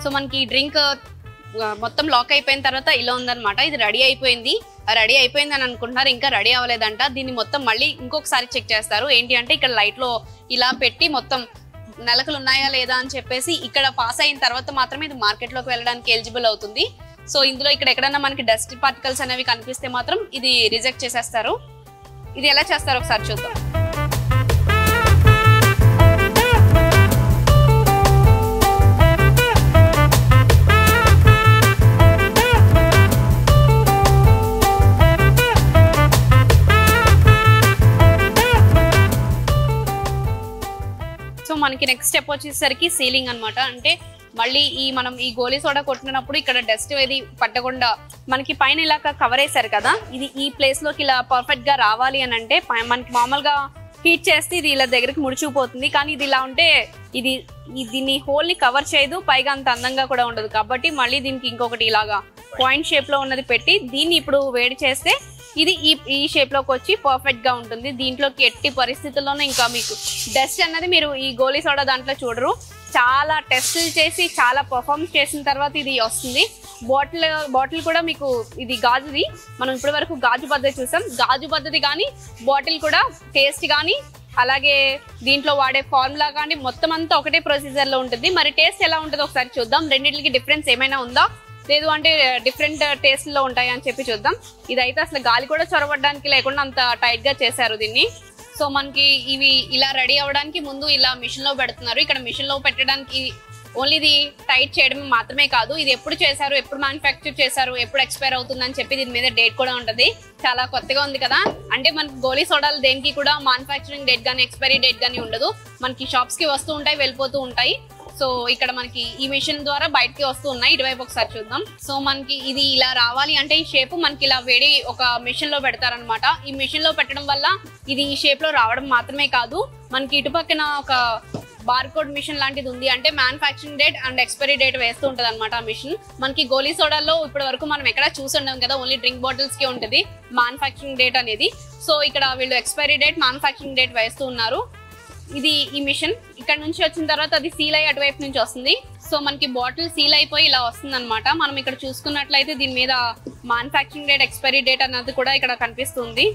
So మనకి drink మొత్తం lock అయిపోయిన తర్వాత ఇలా ఉందన్నమాట. ఇది రెడీ అయిపోయింది అని అనుకుంటున్నారు, ఇంకా రెడీ అవ్వలేదంట. దీన్ని మొత్తం మళ్ళీ ఇంకొకసారి చెక్ చేస్తారు. ఏంటి అంటే ఇక్కడ లైట్ లో ఇలా పెట్టి మొత్తం నలకలు ఉన్నాయా లేదా అని చెప్పేసి ఇక్కడ పాస్ అయిన తర్వాత మాత్రమే ఇది మార్కెట్ లోకి వెళ్ళడానికి ఎలిజిబుల్ అవుతుంది. సో ఇందులో ఇక్కడ ఎక్కడైనా మనకి డస్ట్ పార్టికల్స్ అనేవి కనిపిస్తే మాత్రం ఇది రిజెక్ట్ చేసేస్తారు. ఇది ఎలా చేస్తారో ఒకసారి చూద్దాం. సో మనకి నెక్స్ట్ స్టెప్ వచ్చేసరికి సీలింగ్ అనమాట. అంటే మళ్ళీ మనం ఈ గోలీ సోడా కొట్టినప్పుడు ఇక్కడ డస్ట్ ఏది పట్టకుండా మనకి పైన ఇలా కవర్ వేసారు కదా, ఇది ఈ ప్లేస్ లోకి ఇలా పర్ఫెక్ట్ గా రావాలి అని అంటే మనకి మామూలుగా హీట్ చేస్తే ఇది ఇలా దగ్గరికి ముడిచిపోతుంది. కానీ ఇది ఇలా ఉంటే దీన్ని హోల్ ని కవర్ చేయదు, పైగా అంత అందంగా కూడా ఉండదు. కాబట్టి మళ్ళీ దీనికి ఇంకొకటి ఇలాగా పాయింట్ షేప్ లో ఉన్నది పెట్టి దీన్ని ఇప్పుడు వేడి చేస్తే ఇది ఈ షేప్ లోకి వచ్చి పర్ఫెక్ట్ గా ఉంటుంది. దీంట్లోకి ఎట్టి పరిస్థితుల్లోనూ ఇంకా మీకు డస్ట్ అన్నది మీరు ఈ గోలీ సోడా దాంట్లో చూడరు. చాలా టెస్టులు చేసి చాలా పర్ఫార్మ్ చేసిన తర్వాత ఇది వస్తుంది. బాటిల్ కూడా మీకు ఇది గాజుది. మనం ఇప్పటి వరకు గాజు పద్ధతి చూసాం. గాజు పద్ధతి కానీ బాటిల్ కూడా టేస్ట్ కానీ అలాగే దీంట్లో వాడే ఫార్ములా కానీ మొత్తం అంతా ఒకటే ప్రొసీజర్ లో ఉంటుంది. మరి టేస్ట్ ఎలా ఉంటుందో ఒకసారి చూద్దాం. రెండింటికి డిఫరెన్స్ ఏమైనా ఉందా లేదు అంటే డిఫరెంట్ టేస్ట్ లో ఉంటాయి అని చెప్పి చూద్దాం. ఇదైతే అసలు గాలి కూడా చొరబడడానికి లేకుండా అంత టైట్ గా చేశారు దీన్ని. సో మనకి ఇవి ఇలా రెడీ అవ్వడానికి ముందు ఇలా మిషన్ లో పెడుతున్నారు. ఇక్కడ మిషన్ లో పెట్టడానికి ఓన్లీ ఇది టైట్ చేయడం మాత్రమే కాదు, ఇది ఎప్పుడు చేశారు, ఎప్పుడు మ్యానుఫ్యాక్చర్ చేశారు, ఎప్పుడు ఎక్స్పైర్ అవుతుందని చెప్పి దీని మీద డేట్ కూడా ఉంటుంది. చాలా కొత్తగా ఉంది కదా. అంటే మనకి గోలీ సోడాలు దేనికి కూడా మ్యానుఫ్యాక్చరింగ్ డేట్ కానీ ఎక్స్పైరీ డేట్ కానీ ఉండదు. మనకి షాప్స్ కి వస్తూ ఉంటాయి, వెళ్ళిపోతూ ఉంటాయి. సో ఇక్కడ మనకి ఈ మిషన్ ద్వారా బయటకి వస్తూ ఉన్నాయి. ఇటువైపు ఒకసారి చూద్దాం. సో మనకి ఇది ఇలా రావాలి అంటే ఈ షేప్ మనకి ఇలా వేడి ఒక మిషన్ లో పెడతారనమాట. ఈ మిషన్ లో పెట్టడం వల్ల ఇది ఈ షేప్ లో రావడం మాత్రమే కాదు, మనకి ఇటుపక్కన ఒక బార్కోడ్ మిషన్ లాంటిది ఉంది. అంటే manufacturing date and expiry date వేస్తూ ఉంటుంది అనమాట ఆ మిషన్. మనకి గోలీ సోడాల్లో ఇప్పటి వరకు మనం ఎక్కడ చూసి ఉన్నాం కదా, ఓన్లీ డ్రింక్ బాటిల్స్ కి ఉంటుంది మ్యానుఫ్యాక్చరింగ్ డేట్ అనేది. సో ఇక్కడ వీళ్ళు ఎక్స్పైరీ డేట్ మ్యానుఫ్యాక్చరింగ్ డేట్ వేస్తూ ఉన్నారు. ఇది ఈ మిషన్ ఇక్కడ నుంచి వచ్చిన తర్వాత అది సీల్ అయ్యి అటువైపు నుంచి వస్తుంది. సో మనకి బాటిల్ సీల్ అయిపోయి ఇలా వస్తుంది అనమాట. మనం ఇక్కడ చూసుకున్నట్లయితే దీని మీద మ్యానుఫ్యాక్చరింగ్ డేట్ ఎక్స్పైరీ డేట్ అన్నది కూడా ఇక్కడ కనిపిస్తుంది.